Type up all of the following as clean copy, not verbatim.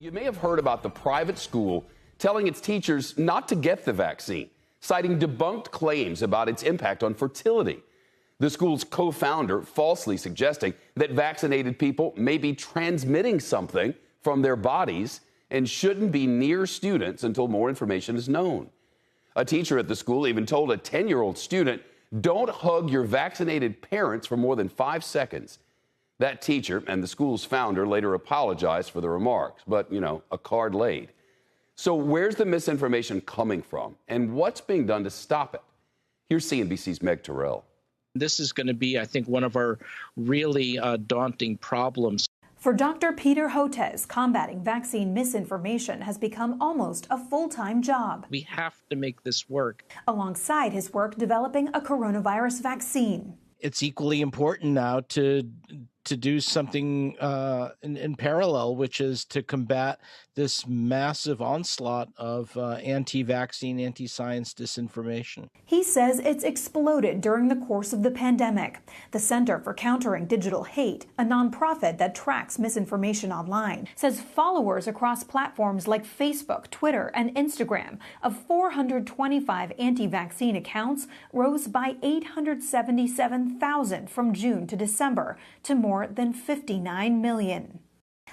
You may have heard about the private school telling its teachers not to get the vaccine, citing debunked claims about its impact on fertility. The school's co-founder falsely suggesting that vaccinated people may be transmitting something from their bodies and shouldn't be near students until more information is known. A teacher at the school even told a 10-year-old student, "Don't hug your vaccinated parents for more than 5 seconds." That teacher and the school's founder later apologized for the remarks, but, a card laid. So where's the misinformation coming from, and what's being done to stop it? Here's CNBC's Meg Terrell. This is going to be, I think, one of our really daunting problems. For Dr. Peter Hotez, combating vaccine misinformation has become almost a full-time job. We have to make this work. Alongside his work developing a coronavirus vaccine. It's equally important now to do something in parallel, which is to combat this massive onslaught of anti-vaccine, anti-science disinformation. He says it's exploded during the course of the pandemic. The Center for Countering Digital Hate, a nonprofit that tracks misinformation online, says followers across platforms like Facebook, Twitter, and Instagram of 425 anti-vaccine accounts rose by 877,000 from June to December to more than 59 million.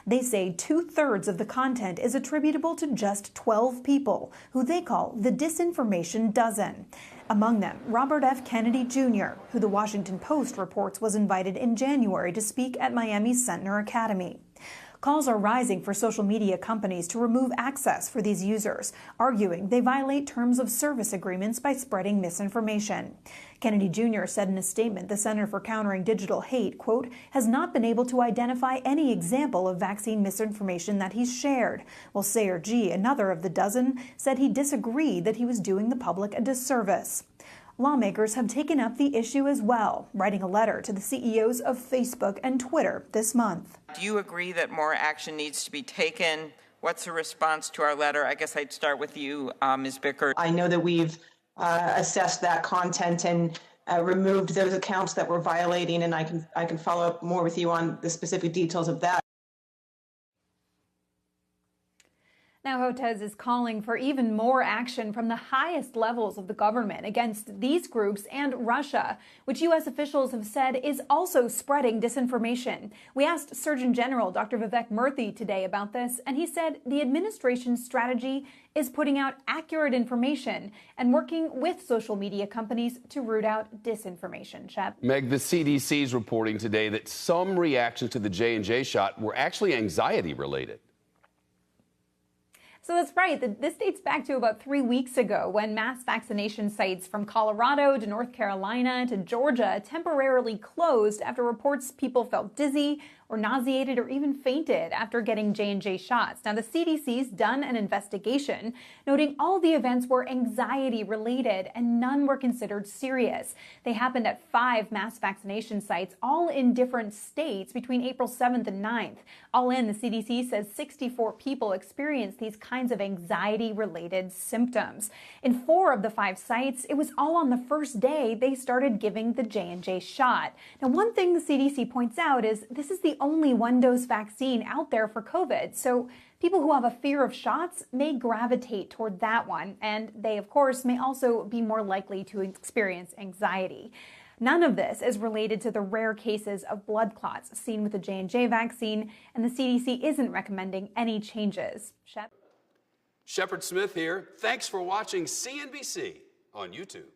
They say 2/3 of the content is attributable to just 12 people, who they call the Disinformation Dozen. Among them, Robert F. Kennedy Jr., who the Washington Post reports was invited in January to speak at Miami's Sentner Academy. Calls are rising for social media companies to remove access for these users, arguing they violate terms of service agreements by spreading misinformation. Kennedy Jr. said in a statement the Center for Countering Digital Hate, quote, has not been able to identify any example of vaccine misinformation that he's shared, while Sayer G., another of the dozen, said he disagreed that he was doing the public a disservice. Lawmakers have taken up the issue as well, writing a letter to the CEOs of Facebook and Twitter this month. Do you agree that more action needs to be taken? What's the response to our letter? I guess I'd start with you, Ms. Bicker. I know that we've assessed that content and removed those accounts that were violating, and I can follow up more with you on the specific details of that. Now, Hotez is calling for even more action from the highest levels of the government against these groups and Russia, which U.S. officials have said is also spreading disinformation. We asked Surgeon General Dr. Vivek Murthy today about this, and he said the administration's strategy is putting out accurate information and working with social media companies to root out disinformation. Shep. Meg, the CDC is reporting today that some reactions to the J&J shot were actually anxiety-related. So that's right. This dates back to about 3 weeks ago when mass vaccination sites from Colorado to North Carolina to Georgia temporarily closed after reports people felt dizzy or nauseated or even fainted after getting J&J shots. Now, the CDC's done an investigation noting all the events were anxiety-related and none were considered serious. They happened at 5 mass vaccination sites, all in different states between April 7th and 9th. All in, the CDC says 64 people experienced these kinds of anxiety-related symptoms. In 4 of the 5 sites, it was all on the first day they started giving the J&J shot. Now, one thing the CDC points out is this is the only one-dose vaccine out there for COVID, so people who have a fear of shots may gravitate toward that one, and they, of course, may also be more likely to experience anxiety. None of this is related to the rare cases of blood clots seen with the J&J vaccine, and the CDC isn't recommending any changes. Shepard Smith here. Thanks for watching CNBC on YouTube.